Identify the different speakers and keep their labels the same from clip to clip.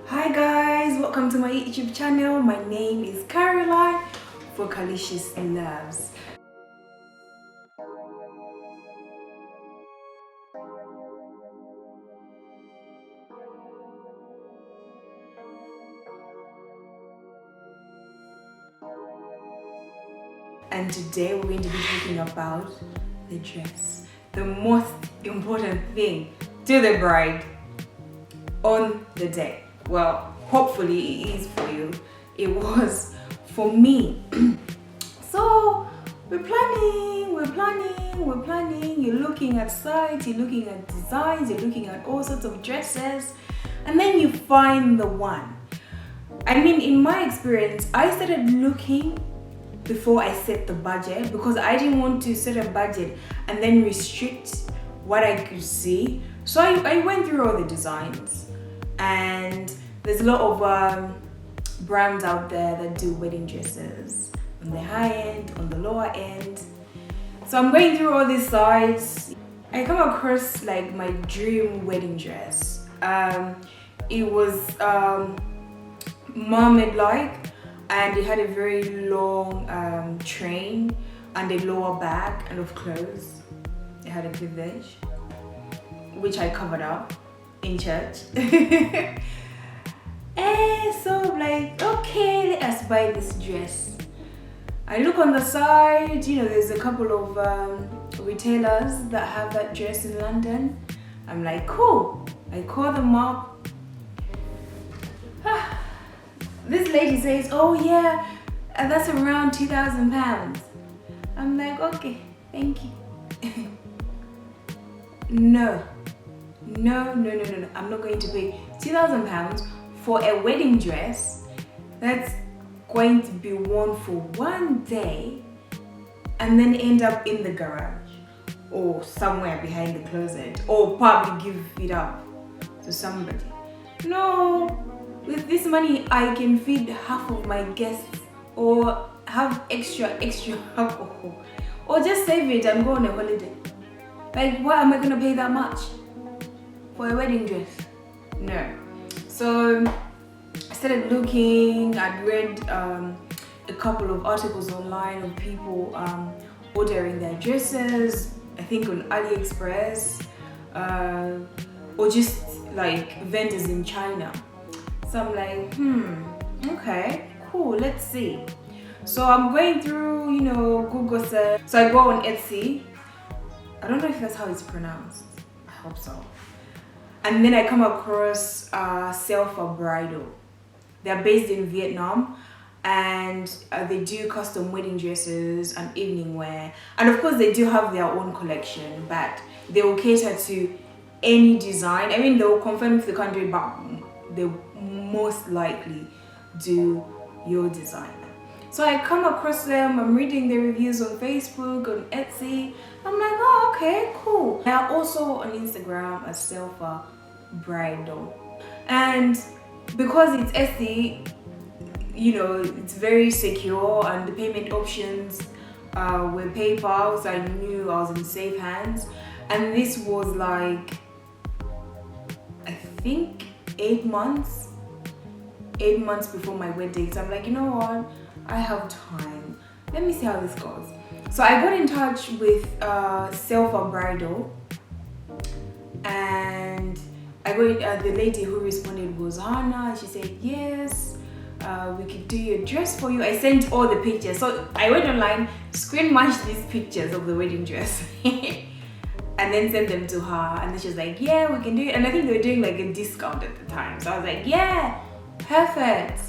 Speaker 1: Hi guys, welcome to my YouTube channel. My name is Caroline for Calicious Loves. And today we're going to be talking about the dress, the most important thing to the bride on the day. Well, hopefully it is for you. It was for me. So we're planning. You're looking at sites, you're looking at designs, you're looking at all sorts of dresses, and then you find the one. I mean, in my experience, I started looking before I set the budget because I didn't want to set a budget and then restrict what I could see. So I went through all the designs, and there's a lot of brands out there that do wedding dresses on the high end, on the lower end. So I'm going through all these sites. I come across like my dream wedding dress. It was mermaid-like, and it had a very long train and a lower back, and of clothes. It had a cleavage, which I covered up in church. And so I'm like, okay, let us buy this dress. I look on the side, there's a couple of retailers that have that dress in London. I'm like, cool. I call them up. This lady says, oh yeah, that's around £2,000. I'm like, okay, thank you. No, I'm not going to pay £2,000 for a wedding dress that's going to be worn for one day and then end up in the garage or somewhere behind the closet, or probably give it up to somebody. No, with this money I can feed half of my guests or have extra alcohol, or just save it and go on a holiday. Like, why am I gonna pay that much for a wedding dress? No. So I started looking. I'd read a couple of articles online of people ordering their dresses, I think on AliExpress, or just like vendors in China. So I'm like, okay, cool, let's see. So I'm going through, Google search. So I go on Etsy. I don't know if that's how it's pronounced. I hope so. And then I come across Selfa Bridal. They're based in Vietnam, and they do custom wedding dresses and evening wear. And of course they do have their own collection, but they will cater to any design. I mean, they will confirm if they can't do it, but they most likely do your design. So I come across them, I'm reading the reviews on Facebook, on Etsy. I'm like, oh, okay, cool. They are also on Instagram as Selfa Bridal. And because it's Etsy, it's very secure, and the payment options were PayPal, so I knew I was in safe hands. And this was like, I think 8 months before my wedding. So I'm like, you know what? I have time. Let me see how this goes. So I got in touch with Selfa Bridal, and the lady who responded was Hannah. She said, yes, we could do your dress for you. I sent all the pictures. So I went online, screen matched these pictures of the wedding dress and then sent them to her. And then she was like, yeah, we can do it. And I think they were doing like a discount at the time. So I was like, yeah, perfect.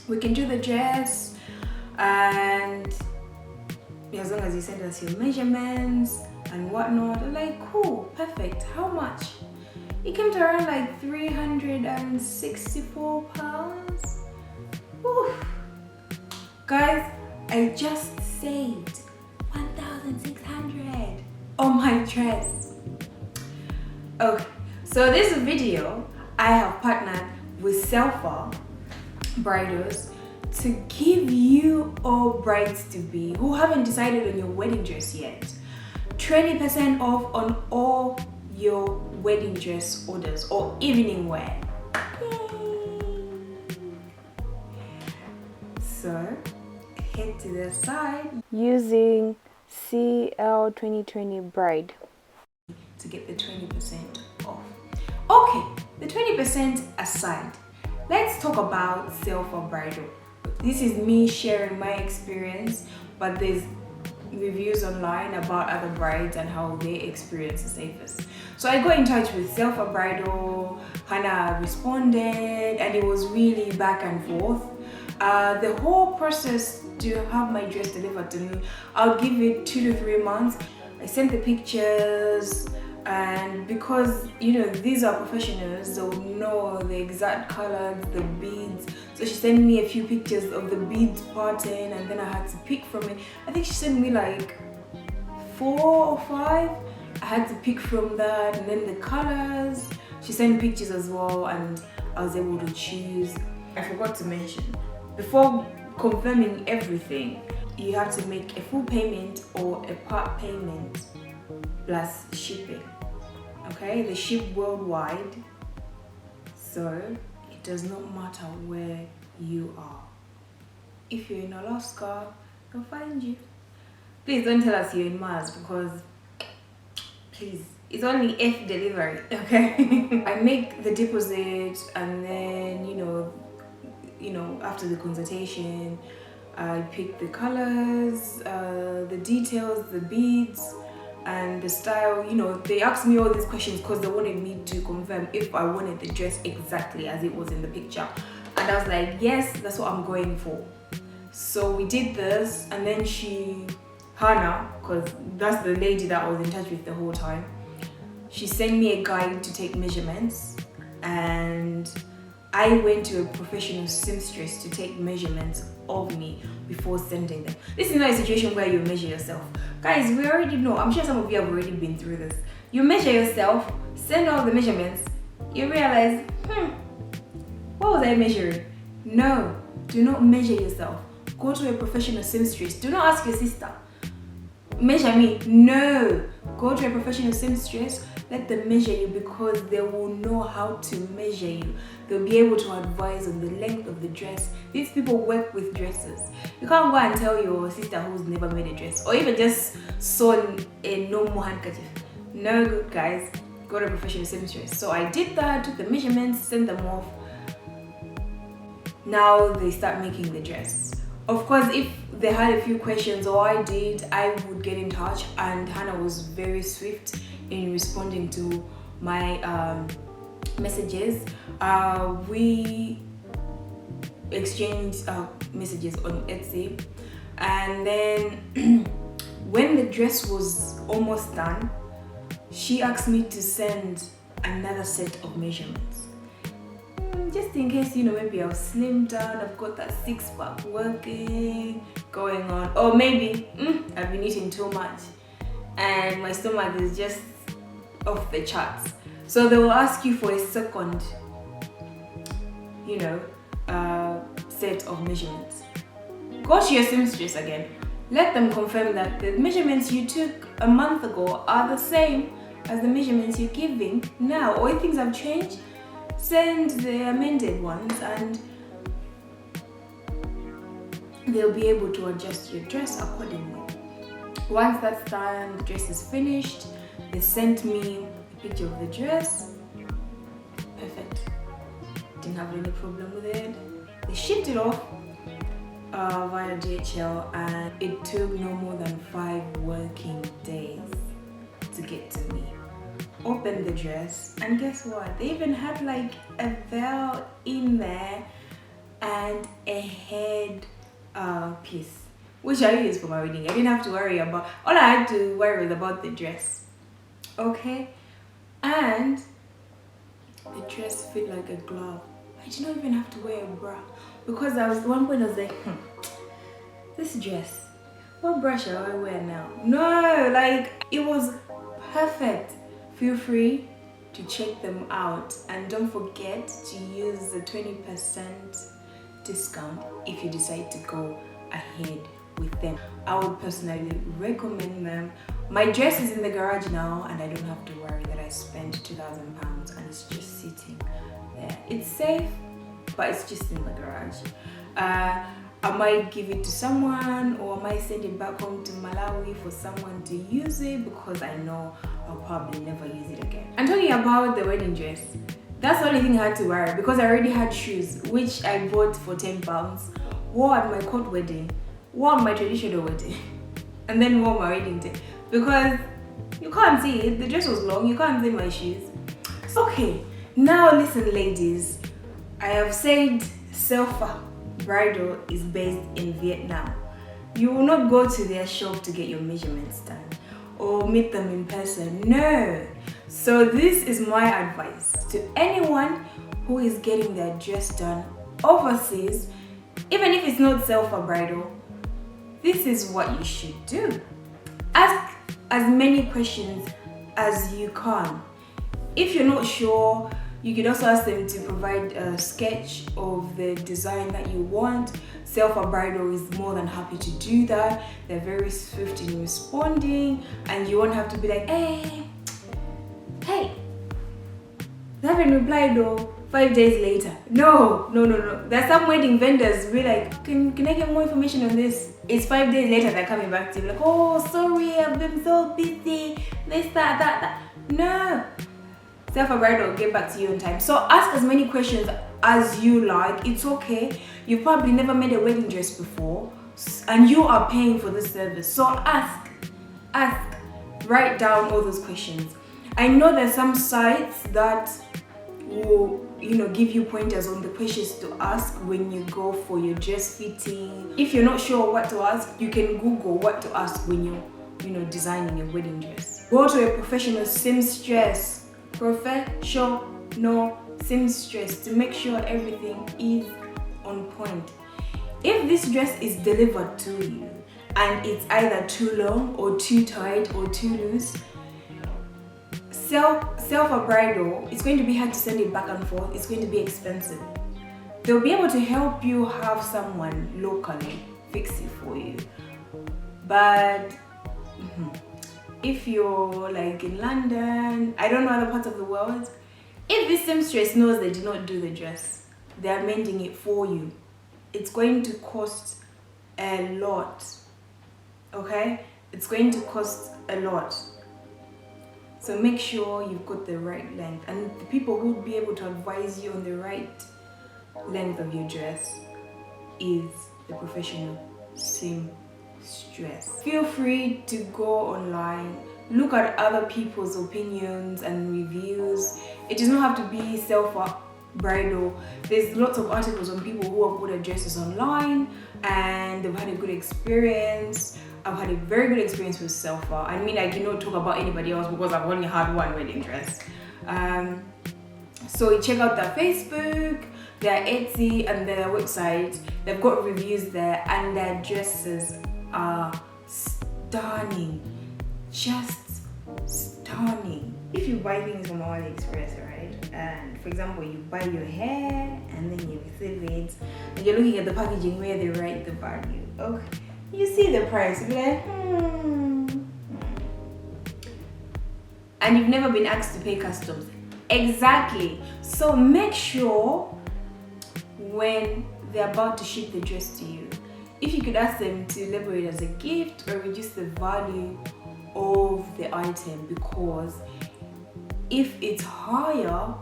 Speaker 1: We can do the dress, and as long as you send us your measurements and whatnot. I'm like, cool, perfect. How much? It came to around like £364. Woo. Guys, I just saved 1,600 on my dress. Okay, so this video I have partnered with Selfa Bridals to give you all brides to be who haven't decided on your wedding dress yet 20% off on all your wedding dress orders or evening wear. Yay. So head to the side
Speaker 2: using CL2020 Bride
Speaker 1: to get the 20% off. Okay, the 20% aside, let's talk about Selfa Bridal. This is me sharing my experience, but there's reviews online about other brides and how they experience the safest. So I got in touch with Selfa Bridal, Hannah responded, and it was really back and forth. The whole process to have my dress delivered to me, I'll give it 2 to 3 months. I sent the pictures, and because these are professionals, they'll know the exact colors, the beads. So she sent me a few pictures of the beads parting, and then I had to pick from it. I think she sent me like 4 or 5. I had to pick from that, and then the colors. She sent pictures as well, and I was able to choose. I forgot to mention, before confirming everything, you have to make a full payment or a part payment plus shipping. Okay, they ship worldwide, so it does not matter where you are. If you're in Alaska, they'll find you. Please don't tell us you're in Mars, because please, it's only if delivery. Okay. I make the deposit, and then after the consultation, I pick the colors, the details, the beads, and the style. They asked me all these questions because they wanted me to confirm if I wanted the dress exactly as it was in the picture, and I was like, yes, that's what I'm going for. So we did this, and then Hannah, because that's the lady that I was in touch with the whole time, she sent me a guide to take measurements, and I went to a professional seamstress to take measurements of me before sending them. This is not a situation where you measure yourself. Guys, we already know, I'm sure some of you have already been through this. You measure yourself, send all the measurements, you realize, what was I measuring? No, do not measure yourself. Go to a professional seamstress. Do not ask your sister, measure me. No, go to a professional seamstress, let them measure you, because they will know how to measure you. They'll be able to advise on the length of the dress. These people work with dresses. You can't go and tell your sister who's never made a dress, or even just sewn a normal handkerchief. No good, guys. Go to a professional seamstress. So I did that, took the measurements, sent them off. Now they start making the dress. Of course, if they had a few questions, or I did, I would get in touch, and Hannah was very swift in responding to my messages. We exchanged messages on Etsy, and then when the dress was almost done, she asked me to send another set of measurements. Just in case, maybe I've slimmed down, I've got that 6-pack working, going on. Or maybe, I've been eating too much and my stomach is just off the charts. So they will ask you for a second, set of measurements. Go to your seamstress again. Let them confirm that the measurements you took a month ago are the same as the measurements you're giving now. Or if things have changed, send the amended ones, and they'll be able to adjust your dress accordingly. Once that's done, the dress is finished. They sent me a picture of the dress. Perfect. Didn't have any problem with it. They shipped it off via DHL, and it took no more than 5 working days to get to me. Opened the dress, and guess what? They even had like a veil in there and a head piece, which I used for my wedding. I didn't have to worry about. All I had to worry was about the dress. Okay, and the dress fit like a glove. I did not even have to wear a bra, because at one point I was like, this dress, what bra shall I wear now? No, like, it was perfect. Feel free to check them out, and don't forget to use the 20% discount if you decide to go ahead with them. I would personally recommend them. My dress is in the garage now, and I don't have to worry that I spent £2,000 and it's just sitting there. It's safe, but it's just in the garage. I might give it to someone, or I might send it back home to Malawi for someone to use it, because I know I'll probably never use it again. And talking about the wedding dress, that's the only thing I had to wear, because I already had shoes which I bought for £10, wore at my court wedding, wore on my traditional wedding, and then wore my wedding day, because you can't see it, the dress was long, you can't see my shoes. Okay, now listen ladies, I have said Selfa Bridal is based in Vietnam. You will not go to their shop to get your measurements done or meet them in person, no. So this is my advice to anyone who is getting their dress done overseas, even if it's not Selfa Bridal. This is what you should do. Ask as many questions as you can. If you're not sure, you could also ask them to provide a sketch of the design that you want. Selfa Bridal is more than happy to do that. They're very swift in responding, and you won't have to be like, hey, they haven't replied though. 5 days later. No. There's some wedding vendors be like, can I get more information on this? It's 5 days later they're coming back to you like, oh, sorry, I've been so busy. This, that. No. Selfa Bridal will get back to you in time. So ask as many questions as you like. It's okay. You've probably never made a wedding dress before, and you are paying for this service. So ask. Write down all those questions. I know there's some sites that will, give you pointers on the questions to ask when you go for your dress fitting. If you're not sure what to ask, you can Google what to ask when you're designing your wedding dress. Go to a professional seamstress to make sure everything is on point. If this dress is delivered to you and it's either too long or too tight or too loose, Selfa Bridal, it's going to be hard to send it back and forth. It's going to be expensive. They'll be able to help you have someone locally fix it for you. But if you're like in London, I don't know other parts of the world, if this seamstress knows they did not do the dress, they're mending it for you, it's going to cost a lot. Okay? It's going to cost a lot. So make sure you've got the right length, and the people who would be able to advise you on the right length of your dress is the professional seamstress. Feel free to go online, look at other people's opinions and reviews. It does not have to be Selfa Bridal. There's lots of articles on people who have ordered dresses online and they've had a good experience. I've had a very good experience with Selfa. I mean, I cannot talk about anybody else because I've only had one wedding dress. So check out their Facebook, their Etsy, and their website. They've got reviews there, and their dresses are stunning, just stunning. If you buy things from AliExpress, right, and for example you buy your hair and then you receive it, and you're looking at the packaging where they write the value, okay, you see the price, you'll be like, and you've never been asked to pay customs. Exactly. So make sure when they're about to ship the dress to you, if you could ask them to label it as a gift or reduce the value of the item, because if it's higher,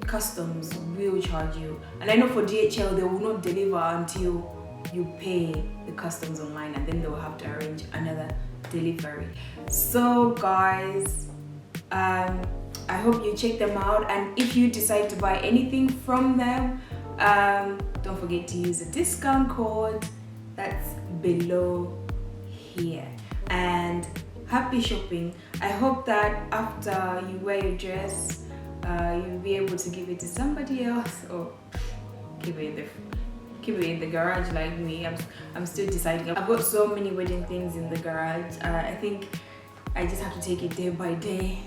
Speaker 1: customs will charge you. And I know for DHL they will not deliver until you pay the customs online, and then they will have to arrange another delivery. So guys, I hope you check them out, and if you decide to buy anything from them, don't forget to use the discount code that's below here. And happy shopping. I hope that after you wear your dress, you'll be able to give it to somebody else, or keep it in the garage like me. I'm still deciding. I've got so many wedding things in the garage. I think I just have to take it day by day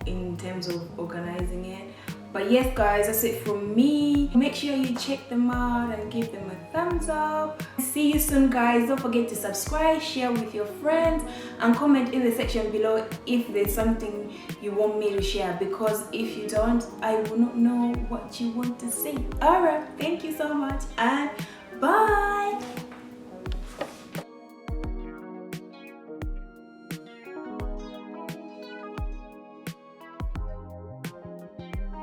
Speaker 1: in terms of organizing it. But yes guys, that's it from me. Make sure you check them out and give them a thumbs up. See you soon guys. Don't forget to subscribe, share with your friends, and comment in the section below if there's something you want me to share, because if you don't, I will not know what you want to see. Alright, thank you so much, and Bye.